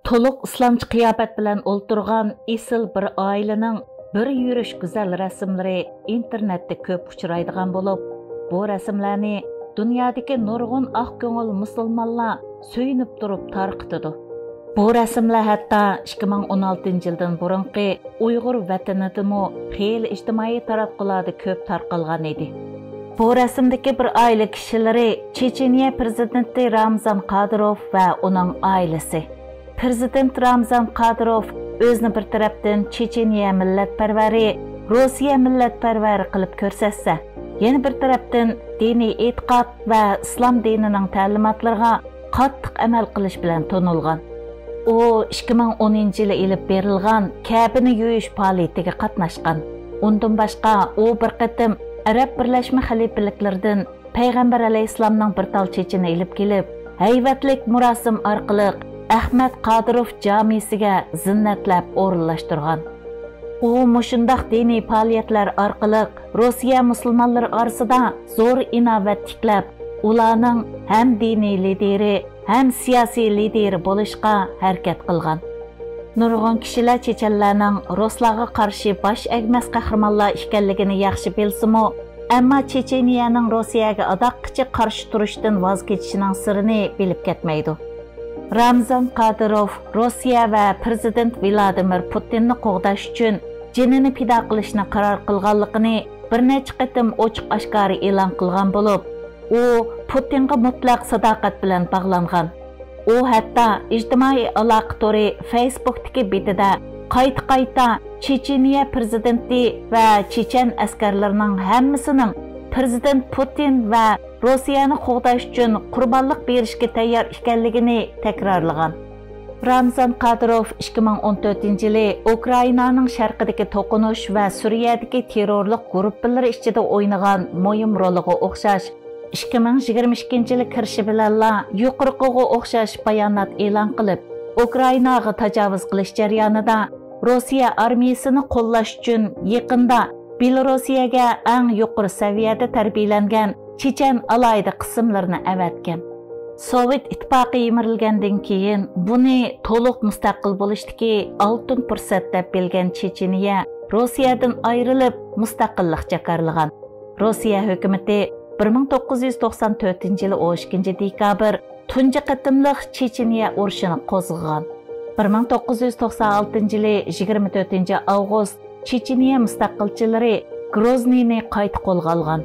To'liq islomchi qiyofat bilan o'ltirgan esil bir oilaning bir yurish go'zal rasmlari internetda ko'p uchraydigan bo'lib, bu rasmlarni dunyodagi nurg'un oq ko'ngil musulmonlar suyunib turib tarqitadi. Bu rasmlar hatto 2016-yildan burungi Uyg'ur vatanidami xeyli ijtimoiy taratqularda ko'p tarqalgan edi. Bu rasmdagi bir oila kishilari Checheniya prezidenti Ramzan Kadyrov va uning oilasi. Prezident Ramzan Kadyrov o'zini bir tarafdan Checheniya millatparvari, Rossiya millatparvari qilib ko'rsatsa, yana bir tarafdan diniy e'tiqod va islom dinining ta'limotlariga qattiq amal qilish bilan tanilgan. U 2010-yili ilib berilgan Ka'bani yuyish faoliyatiga qatnashgan. Undan boshqa u bir qatim Arab Birlashma Xalifaliklaridan Payg'ambar alayhissalomning bir tal chechini ilib kelib, hayvatlik murosim orqali Ahmad Kadyrov jamisiga zinnatlab o'rinlashtirgan. U mushundaq diniy faoliyatlar orqali Rossiya musulmonlari orasida zo'r inovat tiklab, ularning ham diniy lideri, ham siyosiy lideri bo'lishga harakat qilgan. Nurg'un kishilar chechenlarning Ruslarga qarshi bosh egmas qahramonlar ekanligini yaxshi bilsa-mu, ammo Checheniyaning Rossiyaga adoqqicha qarshi turishdan voz kechishining sirini bilib ketmaydi. Ramzan Kadyrov Rossiya va prezident Vladimir Putinni qo'g'dash uchun jinini pido qilishni qaror qilganligini bir necha qatim ochiq-oshkora e'lon qilgan bo'lib, u Putinga mutlaq sadoqat bilan bog'langan. U hatto ijtimoiy aloqa tori Facebook'dagi betida qayta Checheniya prezidenti va chechen askarlarining hammasining prezident Putin va Rossiyani qo'g'dash uchun qurbonlik berishga tayyor ekanligini takrorlagan. Ramzan Kadyrov 2014-yili Ukrainaning sharqidagi to'qinish va Suriyadagi terrorlik guruhlari ichida o'ynagan muhim roliga o'xshash 2022-yili kirishi bilanla yuqoriga o'xshash bayonot e'lon qilib, Ukrainaga tajovuz qilish jarayonida Rossiya armiyasini qo'llash uchun yaqinda Belorussiyaga eng yuqori saviyada tarbiyalangan chechen alayda qismlarini avatgan. Sovet ittifoqi yemirilgandan keyin buni to'liq mustaqil bo'lishdagi oltin fursat deb bilgan Checheniya Rossiyadan ayrilib mustaqillik jakarlagan. Rossiya hukumati 1994-yili 12-dekabr tunji qatimliq Checheniya urushini qo'zg'agan. 1996-yili 24-avgust Checheniya mustaqilchilari Grozniyni qayta qo'lga olgan.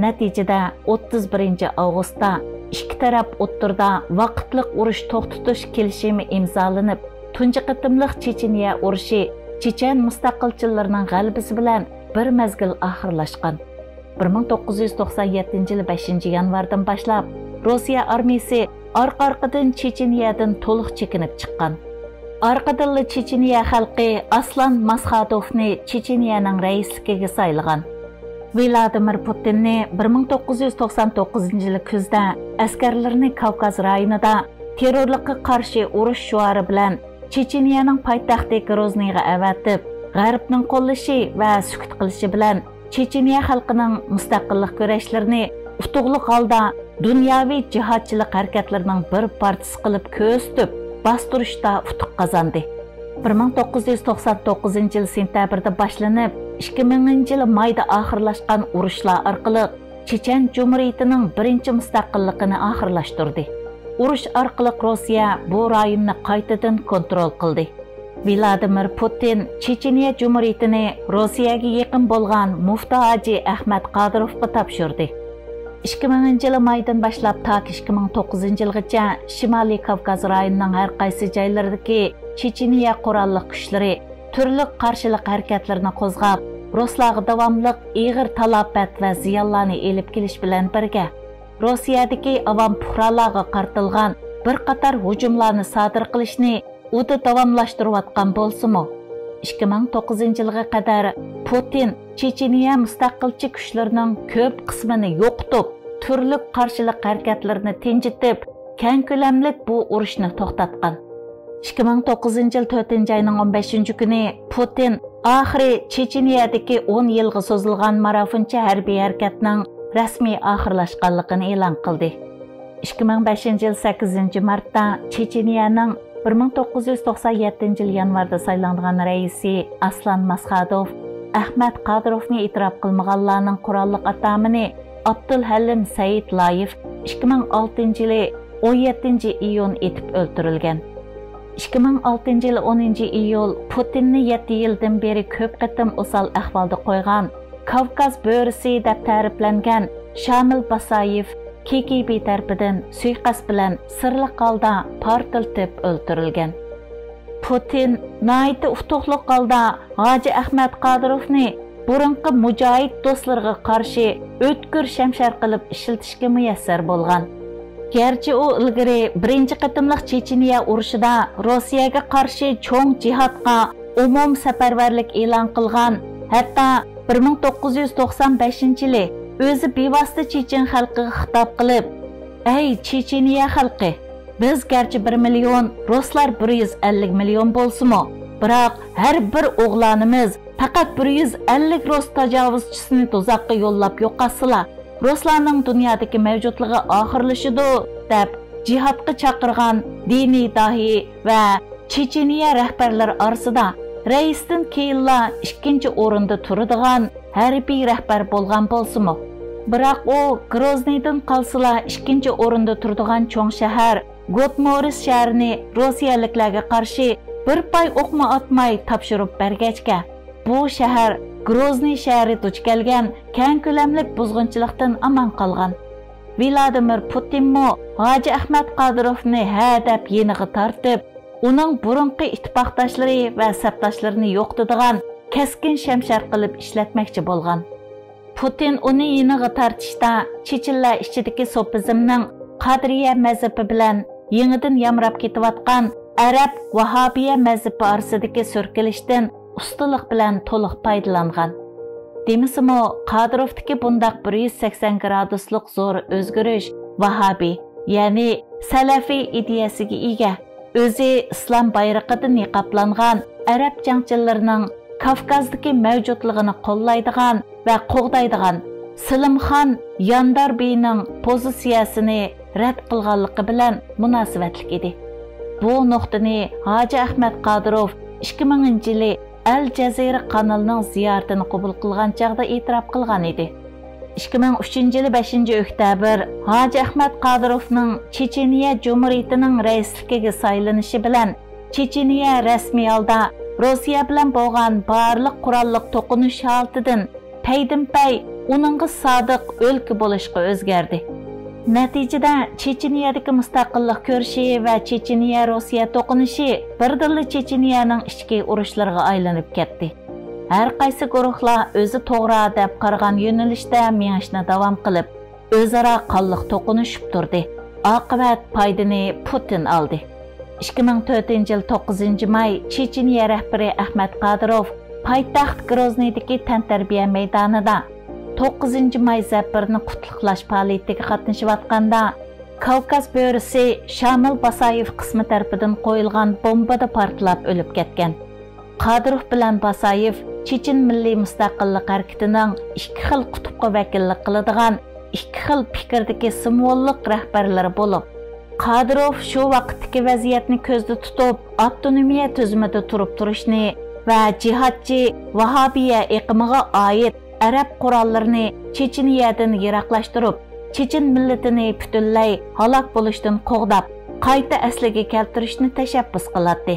Natijada 31-avgustda ikki taraf o'rtada vaqtliq urush to'xtatish kelishimi imzolanib, tunji qatimliq Checheniya urushi chechen mustaqilchilarining g'alabasi bilan bir mezgil oxirlashgan. 1997-yili 5-yanvardan boshlab Rossiya armiyasi orqa-orqadan Checheniyadan to'liq chekinib chiqqan. Orqadilla Checheniya xalqi Aslan Masxadovni Checheniyaning raisligiga saylagan. Vladimir Putinni 1999-yili kuzda askarlarini Kavkaz rayonida terrorlikqa qarshi urush shuari bilan Checheniyaning poytaxti Grozniyga avatib, G'arbning qo'llashi va sukut qilishi bilan Checheniya xalqining mustaqillik kurashlarini utuqliq holda dunyoviy jihodchilik harakatlarining bir partisi qilib ko'stib, bostirishda utuq qozondi. 1999-yil sentyabrda boshlanib, 2000-yil mayda oxirlashgan urushlar orqali Chechen Jumhuriyatining birinchi mustaqilligini oxirlashtirdi. Urush orqali Rossiya bu rayonni qaytadan kontrol qildi. Vladimir Putin Checheniya Jumhuriyatini Rossiyaga yaqin bo'lgan Mufti Hoji Ahmad Kadyrovga topshirdi. 2000-yil maydan boshlab ta 2009-yilgacha Shimoliy Kavkaz rayonining har qaysi joylaridagi Checheniya qurolli kuchlari turli qarshilik harakatlarini qo'zg'ab, Ruslarga davomli ig'ir talafot va ziyonlarni elib kelish bilan birga, Rossiyadagi avam fuqarolarga qartilgan bir qator hujumlarni sodir qilishni o'ta davomlashtirayotgan bo'lsa-mu, 2009-yilga qadar Putin Checheniya mustaqilchi kuchlarining ko'p qismini yo'qotib, turli qarshilik harakatlarini tinchitib, keng ko'lamli bu urushni to'xtatgan. 2009-yil 4-oyning 15-kuni Putin oxiri Checheniyadagi 10 yilga so'zilgan marafoncha harbiy harakatning rasmiy oxirlashganligini e'lon qildi. 2005-yil 8-martda Checheniyaning 1997 yil yanvarda saylangan raisi Aslan Masxadov Ahmad Qadirovni e'tirof qilmaganlarning qurolliq atamini Abdulhalim Said Layev 2006 yili 17 iyun etib o'ldirilgan. 2006 yili 10 iyul Putinni 7 yildan beri ko'p qatim o'sal ahvolda qo'ygan Kavkaz bo'risi deb ta'riflangan Shamil Basayev KGB tarafidan suiqasd bilan sirli holda portlatib o'ldirilgan. Putin nayta utuqli holda Hoji Ahmad Qadirovni burunqi mujohid do'stlarga qarshi o'tkir shamshar qilib ishlatishga muyassar bo'lgan. Gerçi o ilgari birinchi qatimliq Checheniya urushida Rossiyaga qarshi cho'ng jihodga umum safarbarlik e'lon qilgan, hatto 1995 yili o'zi bevosita Chechen xalqiga xitob qilib, "Ey Checheniya xalqi, biz garchi 1 million, ruslar 150 million bo'lsa-mu, biroq har bir o'g'lonimiz faqat 150 rus tajovuzchisini to'zoqqa yo'llab yo'qotsalar, Ruslarning dunyodagi mavjudligi oxirlashidi" deb jihodga chaqirgan diniy dahi va Checheniya rahbarlari orasida raisdan keyinla ikkinchi o'rinda turadigan harbiy rahbar bo'lgan bo'lsa-mu, biroq u Grozniydan qolsala ikkinchi o'rinda turadigan cho'ng shahar Gotmoris shahrini rossiyaliklarga qarshi bir pay o'qma atmay topshirib bergachga, bu shahar Grozniy shahri duch kelgan keng ko'lamli buzg'unchilikdan aman qolgan. Vladimir Putinmo Hoji Ahmad Qadirovni hadab yeniga tortib, uning burunqi ittifoqdoshlari va sabdoshlarini yo'qotadigan keskin shamshar qilib ishlatmoqchi bo'lgan. Putin uni yeniga tortishda Chechenlar ichidagi sopizmning Qadriya mazhabi bilan yangidan yamrab ketayotgan Arab Vahobiya mazhabi orasidagi so'rkilishdan ustalik bilan to'liq foydalangan. Demisimi, Qadirovdagi bundaq 180 graduslik zo'r o'zgarish Vahobiy, ya'ni Salafiy ideyasiga ega, o'zi islom bayrog'idan niqoblangan arab jangchilarining Kavkazdagi mavjudligini qo'llaydigan va qo'g'daydigan Silimxon Yandarbeyning pozitsiyasini rad qilganligi bilan munosabatlik edi. Bu nuqtani Hoji Ahmad Qadirov 2000-yili Al Jazeera kanalining ziyoratini qabul qilgan chaqda e'tirof qilgan edi. 2003-yili 5-oktyabr Hoji Ahmad Qadirovning Checheniya Cumhuriyetining raisligiga saylanishi bilan Checheniya rasmiy holda Rossiya bilan bo'lgan barliq qurolliq to'qinish holatidan paydin-pay uningga sodiq o'lka bo'lishga o'zgardi. Natijada Checheniyadagi mustaqillik ko'rishi va Checheniya Rossiya to'qinishi birdilla Checheniyaning ichki urushlariga aylanib ketdi. Har qaysi guruhlar o'zi to'g'ri deb qaragan yo'nalishda mengishni davom qilib, o'zaro qonliq to'qinishib turdi. Oqibat foydani Putin oldi. 2004-yil 9-may Checheniya rahbari Ahmad Qadirov poytaxt Grozniydagi tantarbiya maydonida 9-may zafirini qutluqlash faoliyatiga qatnashayotganda Kavkaz bo'risi Shamil Basayev qismi tarafidan qo'yilgan bombada portlab o'lib ketgan. Qadirov bilan Basayev Chechen milliy mustaqillik harakatining ikki xil qutubga vakillik qiladigan ikki xil fikrdagi simvollik rahbarlari bo'lib, Qadirov shu vaqtdagi vaziyatni ko'zda tutib, avtonomiya tuzumida turib turishni va jihodchi Vahobiya iqimiga oid Arab qurollarini Checheniyadan yiroqlashtirib, Chechen millatini butunlay halok bo'lishdan qo'g'dab, qayta asliga keltirishni tashabbus qiladi.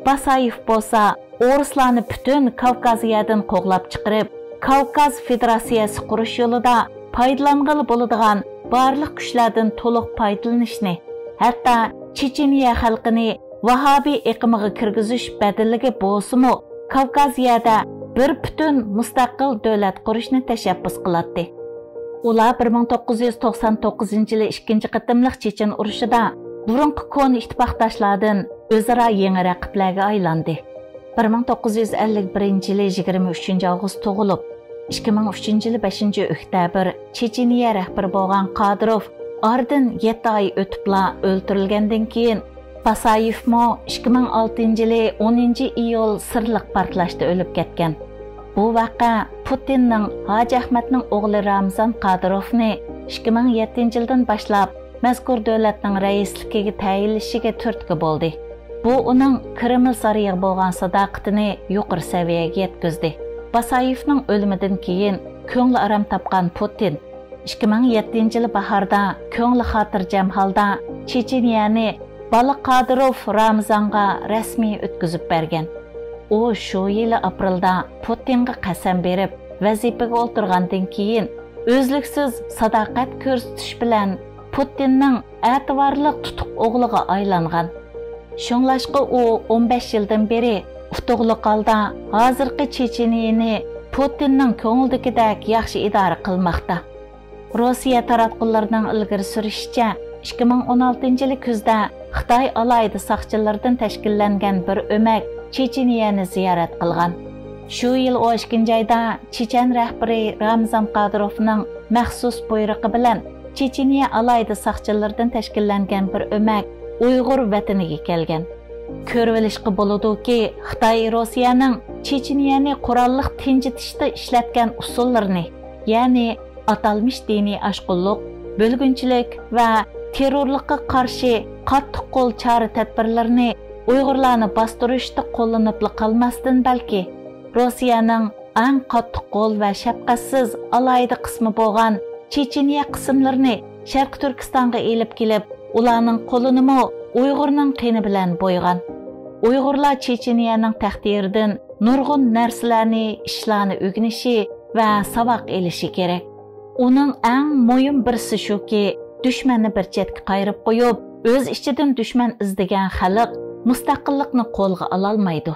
Basayev bo'lsa, o'rislarni butun Kavkaziyadan qo'g'lab chiqarib, Kavkaz Federatsiyasi qurish yo'lida foydalangan bo'ladigan barliq kuchlardan to'liq foydalanishni, hatto Checheniya xalqini Vahobiy iqimiga kirgizish badalligi bo'lsa-mu, Kavkaziyada bir butun mustaqil davlat qurishni tashabbus qiladi. Ular 1999-yili 2-chi qatimliq Chechen urushida burunqi kon ittifoqdoshlardan o'zaro yangi raqiblarga aylandi. 1951-yili 23-avgust tug'ilib, 2003-yili 5-oktyabr Checheniya rahbari bo'lgan Qadirov oradan 7 oy o'tibla o'ldirilgandan keyin Basayevmo 2006-yili 10-iyul sirliq portlashda o'lib ketgan. Bu vaqa Putinning Hoji Ahmadning o'g'li Ramzan Qadirovni 2007-yildan boshlab mazkur davlatning raisligiga tayinlashiga turtki bo'ldi. Bu uning Kreml sarayıga bo'lgan sadoqatini yuqori saviyaga yetkazdi. Basayevning o'limidan keyin ko'ngli aram topgan Putin 2007-yil bahorda ko'ngli xotirjam holda Checheniyani Bala Qadirov Ramazonga rasmiy o'tkazib bergan. U shu yili aprelda Putinga qasam berib, vazifaga o'tirgandan keyin o'zliksiz sadoqat ko'rsatish bilan Putinning e'tiborli tutuq o'g'liga aylangan. Shunglashqa u 15 yildan beri utuqliq holda hozirgi Checheniyani Putinning ko'ngildagidek yaxshi idora qilmoqda. Rossiya tarafdorlarining ilgari surishicha 2016-yil kuzda Xitoy alayida saqchilardan tashkillangan bir o'mak Checheniyani ziyorat qilgan. Shu yil 2-oyda Chechen rahbari Ramzan Qodirovning maxsus buyrug'i bilan Checheniya alayida saqchilardan tashkillangan bir o'mak Uyg'ur vataniga kelgan. Ko'rvilishqi bo'ladi-ki, Xitoy Rossiyaning Checheniyani qurolliq tinchitishda ishlatgan usullarini, ya'ni atalmış diniy ashqulluq, bo'lgunchilik va terrorlikqa qarshi qattiq qo'l chora tadbirlarini Uyg'urlarni bostirishda qo'llanib qolmasdan balki Rossiyaning eng qattiq qo'l va shafqatsiz alayida qismi bo'lgan Checheniya qismlarini Sharq Turkistonga elib kelib, ularning qo'lini Uyg'urning qini bilan bo'ygan. Uyg'urlar Checheniyaning taqdiridan nurg'un narsalarni, ishlarni o'rganishi va saboq elishi kerak. Uning eng muhim birisi shuki, dushmanni bir chetga qayirib qo'yib, o'z ichidan dushman izlagan xalq mustaqillikni qo'lga ololmaydi.